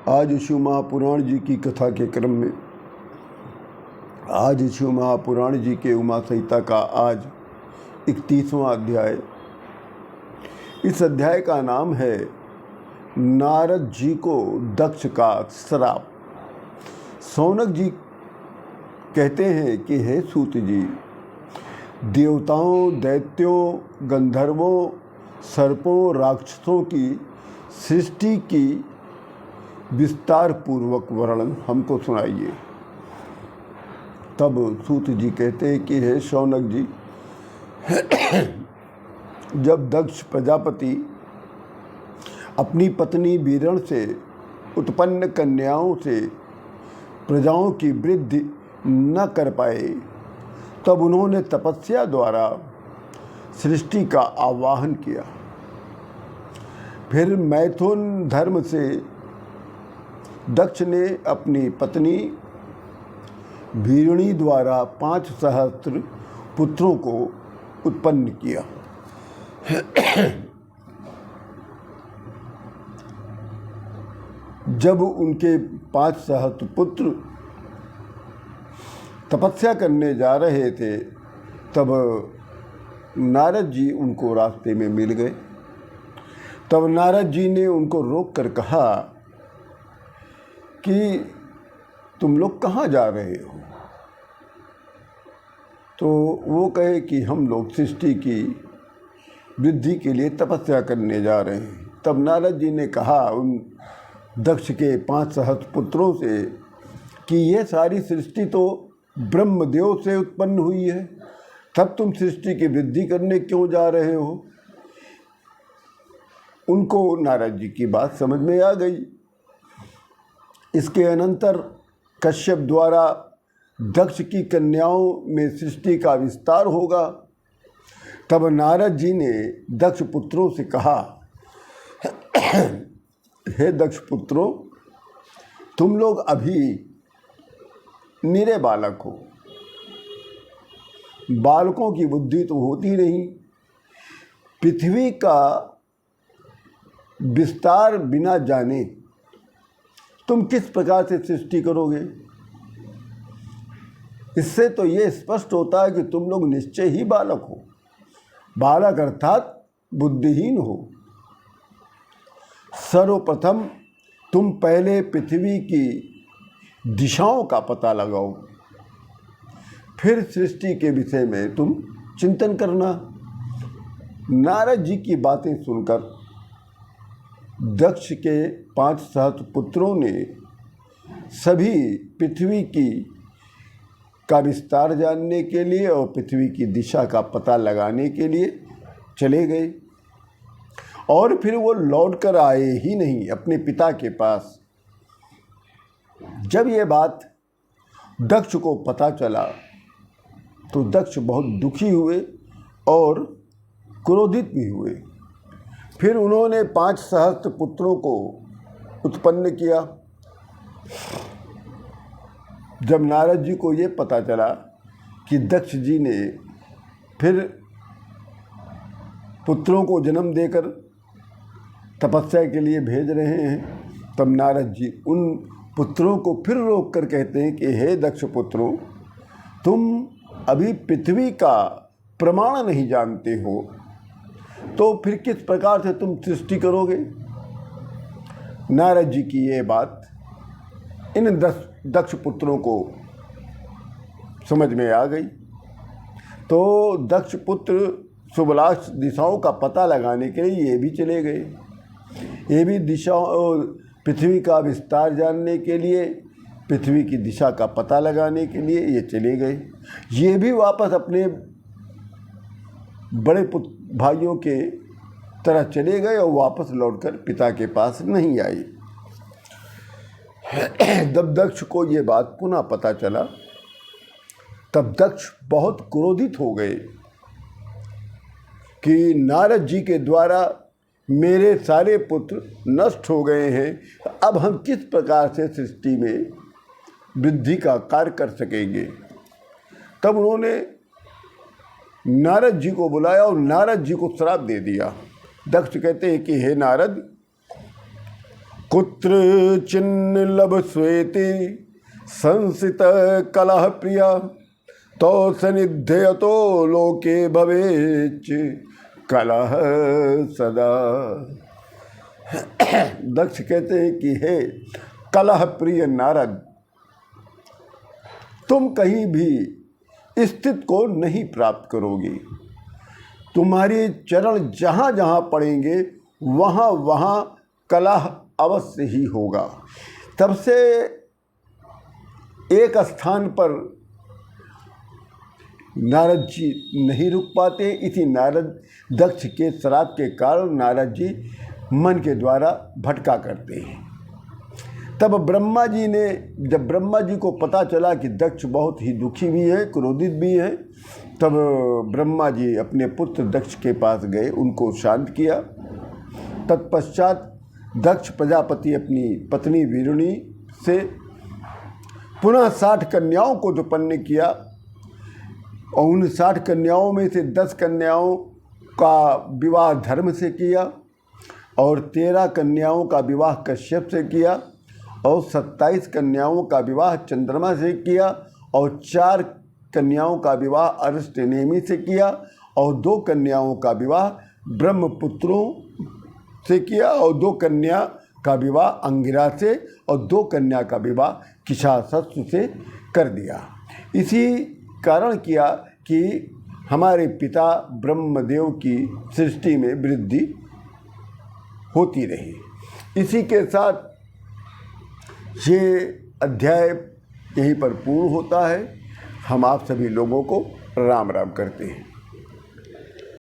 आज शिव महापुराण जी की कथा के क्रम में आज शिव महापुराण जी के उमा संहिता का आज 31वां अध्याय। इस अध्याय का नाम है नारद जी को दक्ष का श्राप। शौनक जी कहते हैं कि हे सूत जी, देवताओं, दैत्यों, गंधर्वों, सर्पों, राक्षसों की सृष्टि की विस्तार पूर्वक वर्णन हमको सुनाइए। तब सूत जी कहते हैं कि हे शौनक जी, जब दक्ष प्रजापति अपनी पत्नी वीरण से उत्पन्न कन्याओं से प्रजाओं की वृद्धि न कर पाए, तब उन्होंने तपस्या द्वारा सृष्टि का आवाहन किया। फिर मैथुन धर्म से दक्ष ने अपनी पत्नी वीरणी द्वारा 5 सहस्त्र पुत्रों को उत्पन्न किया। जब उनके 5 सहस्त्र पुत्र तपस्या करने जा रहे थे, तब नारद जी उनको रास्ते में मिल गए। तब नारद जी ने उनको रोक कर कहा कि तुम लोग कहाँ जा रहे हो? तो वो कहे कि हम लोग सृष्टि की वृद्धि के लिए तपस्या करने जा रहे हैं। तब नारद जी ने कहा उन दक्ष के 5 सहस्त्र पुत्रों से कि ये सारी सृष्टि तो ब्रह्मदेव से उत्पन्न हुई है, तब तुम सृष्टि की वृद्धि करने क्यों जा रहे हो? उनको नारद जी की बात समझ में आ गई। इसके अनंतर कश्यप द्वारा दक्ष की कन्याओं में सृष्टि का विस्तार होगा। तब नारद जी ने दक्ष पुत्रों से कहा, हे दक्ष पुत्रों, तुम लोग अभी निरे बालक हो। बालकों की बुद्धि तो होती नहीं। पृथ्वी का विस्तार बिना जाने तुम किस प्रकार से सृष्टि करोगे? इससे तो ये स्पष्ट होता है कि तुम लोग निश्चय ही बालक हो। बालक अर्थात बुद्धिहीन हो। सर्वप्रथम तुम पहले पृथ्वी की दिशाओं का पता लगाओ, फिर सृष्टि के विषय में तुम चिंतन करना। नारद जी की बातें सुनकर दक्ष के 5 सहस्त्र पुत्रों ने सभी पृथ्वी का विस्तार जानने के लिए और पृथ्वी की दिशा का पता लगाने के लिए चले गए। और फिर वो लौट कर आए ही नहीं अपने पिता के पास। जब ये बात दक्ष को पता चला तो दक्ष बहुत दुखी हुए और क्रोधित भी हुए। फिर उन्होंने 5 सहस्त्र पुत्रों को उत्पन्न किया। जब नारद जी को ये पता चला कि दक्ष जी ने फिर पुत्रों को जन्म देकर तपस्या के लिए भेज रहे हैं, तब नारद जी उन पुत्रों को फिर रोक कर कहते हैं कि हे दक्ष पुत्रों, तुम अभी पृथ्वी का प्रमाण नहीं जानते हो, तो फिर किस प्रकार से तुम सृष्टि करोगे? नारद जी की ये बात इन दक्ष पुत्रों को समझ में आ गई। तो दक्ष पुत्र शुभलाक्ष दिशाओं का पता लगाने के लिए ये भी चले गए। ये भी पृथ्वी का विस्तार जानने के लिए, पृथ्वी की दिशा का पता लगाने के लिए ये चले गए। ये भी वापस अपने बड़े भाइयों के तरह चले गए और वापस लौटकर पिता के पास नहीं आए। जब दक्ष को ये बात पुनः पता चला, तब दक्ष बहुत क्रोधित हो गए कि नारद जी के द्वारा मेरे सारे पुत्र नष्ट हो गए हैं, अब हम किस प्रकार से सृष्टि में वृद्धि का कार्य कर सकेंगे? तब उन्होंने नारद जी को बुलाया और नारद जी को श्राप दे दिया। दक्ष कहते हैं कि हे नारद, कुत्र चिन्ह लभ स्वेति संसित कलह प्रिया तो सनिध्यतो लोके भवेच कलह सदा। दक्ष कहते हैं कि हे कलह प्रिय नारद, तुम कहीं भी स्थिति को नहीं प्राप्त करोगे। तुम्हारे चरण जहाँ जहाँ पड़ेंगे वहाँ वहाँ कलह अवश्य ही होगा। तब से एक स्थान पर नारद जी नहीं रुक पाते। इसी नारद दक्ष के श्राप के कारण नारद जी मन के द्वारा भटका करते हैं। तब ब्रह्मा जी ने, जब ब्रह्मा जी को पता चला कि दक्ष बहुत ही दुखी भी है, क्रोधित भी है, तब ब्रह्मा जी अपने पुत्र दक्ष के पास गए, उनको शांत किया। तत्पश्चात दक्ष प्रजापति अपनी पत्नी वीरुणी से पुनः 60 कन्याओं को उत्पन्न किया और उन 60 कन्याओं में से 10 कन्याओं का विवाह धर्म से किया और 13 कन्याओं का विवाह कश्यप से किया और 27 कन्याओं का विवाह चंद्रमा से किया और 4 कन्याओं का विवाह अरिष्टनेमि से किया और 2 कन्याओं का विवाह ब्रह्मपुत्रों से किया और 2 कन्या का विवाह अंगिरा से और 2 कन्या का विवाह किशासत्सु से कर दिया। इसी कारण किया कि हमारे पिता ब्रह्मदेव की सृष्टि में वृद्धि होती रही। इसी के साथ ये अध्याय यहीं पर पूर्ण होता है। हम आप सभी लोगों को राम राम करते हैं।